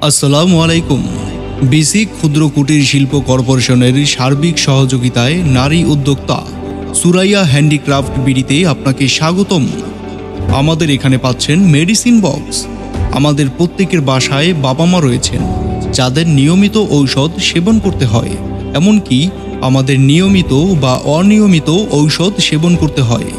আসসালামু আলাইকুম। বিসি ক্ষুদ্র কুটির শিল্প কর্পোরেশনের সার্বিক সহযোগিতায় নারী উদ্যোক্তা সুরাইয়া হ্যান্ডিক্রাফট বিডিতে আপনাকে স্বাগতম। আমাদের এখানে পাচ্ছেন মেডিসিন বক্স। আমাদের প্রত্যেকের বাসায় বাবা মা রয়েছেন যাদের নিয়মিত ঔষধ সেবন করতে হয়, এমনকি আমাদের নিয়মিত বা অনিয়মিত ঔষধ সেবন করতে হয়।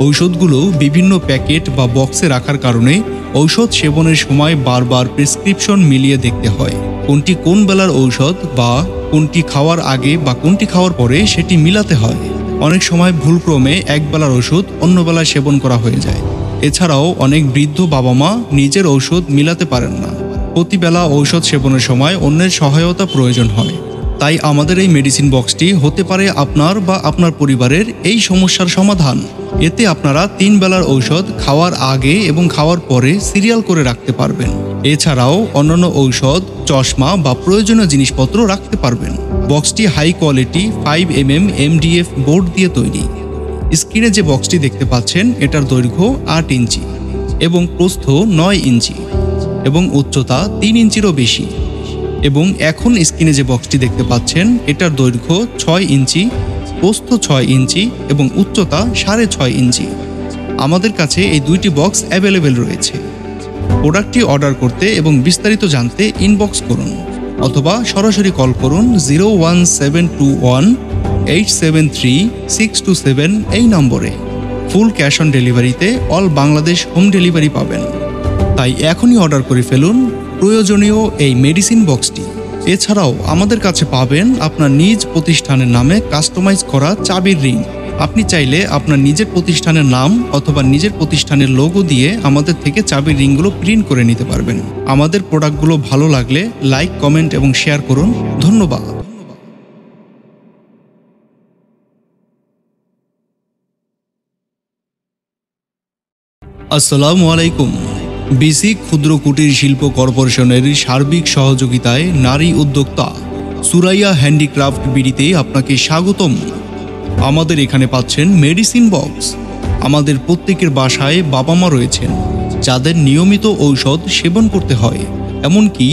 ঔষধগুলো বিভিন্ন প্যাকেট বা বক্সে রাখার কারণে ঔষধ সেবনের সময় বারবার প্রেসক্রিপশন মিলিয়ে দেখতে হয়, কোনটি কোন বেলার ঔষধ বা কোনটি খাওয়ার আগে বা কোনটি খাওয়ার পরে সেটি মিলাতে হয়। অনেক সময় ভুলক্রমে এক বেলার ওষুধ অন্য বেলায় সেবন করা হয়ে যায়। এছাড়াও অনেক বৃদ্ধ বাবা মা নিজের ঔষধ মিলাতে পারেন না। প্রতিবেলা ঔষধ সেবনের সময় অন্যের সহায়তা প্রয়োজন হয়। তাই আমাদের এই মেডিসিন বক্সটি হতে পারে আপনার বা আপনার পরিবারের এই সমস্যার সমাধান। এতে আপনারা 3 বেলার ঔষধ খাওয়ার আগে এবং খাওয়ার পরে সিরিয়াল করে রাখতে পারবেন। এছাড়াও অন্যান্য ঔষধ, চশমা বা প্রয়োজনীয় জিনিসপত্র রাখতে পারবেন। বক্সটি high quality 5mm MDF board দিয়ে তৈরি। স্ক্রিনে যে বক্সটি দেখতে পাচ্ছেন এটার দৈর্ঘ্য 8 ইঞ্চি এবং প্রস্থ 9 ইঞ্চি এবং উচ্চতা 3 ইঞ্চিরও বেশি। এবং এখন স্ক্রিনে যে বক্সটি দেখতে পাচ্ছেন এটার দৈর্ঘ্য 6 ইঞ্চি, প্রস্থ 6 ইঞ্চি এবং উচ্চতা 6.5 ইঞ্চি। আমাদের কাছে এই দুইটি বক্স অ্যাভেলেবেল রয়েছে। প্রোডাক্টটি অর্ডার করতে এবং বিস্তারিত জানতে ইনবক্স করুন অথবা সরাসরি কল করুন 01721873627 এই নম্বরে। ফুল ক্যাশ অন ডেলিভারিতে অল বাংলাদেশ হোম ডেলিভারি পাবেন। তাই এখনই অর্ডার করে ফেলুন প্রয়োজনীয় এই মেডিসিন বক্সটি। এছাড়াও আমাদের কাছে পাবেন আপনার নিজ প্রতিষ্ঠানের নামে কাস্টমাইজ করা চাবির রিং। আপনি চাইলে আপনার নিজের প্রতিষ্ঠানের নাম অথবা নিজের প্রতিষ্ঠানের লোগো দিয়ে আমাদের থেকে চাবির রিংগুলো প্রিন্ট করে নিতে পারবেন। আমাদের প্রোডাক্টগুলো ভালো লাগলে লাইক, কমেন্ট এবং শেয়ার করুন। ধন্যবাদ। আসসালামু আলাইকুম। বিসি ক্ষুদ্র কুটির শিল্প কর্পোরেশনের সার্বিক সহযোগিতায় নারী উদ্যোক্তা সুরাইয়া হ্যান্ডিক্রাফট বিডিতে আপনাকে স্বাগতম। আমাদের এখানে পাচ্ছেন মেডিসিন বক্স। আমাদের প্রত্যেকের বাসায় বাবা মা রয়েছেন যাদের নিয়মিত ঔষধ সেবন করতে হয়, এমনকি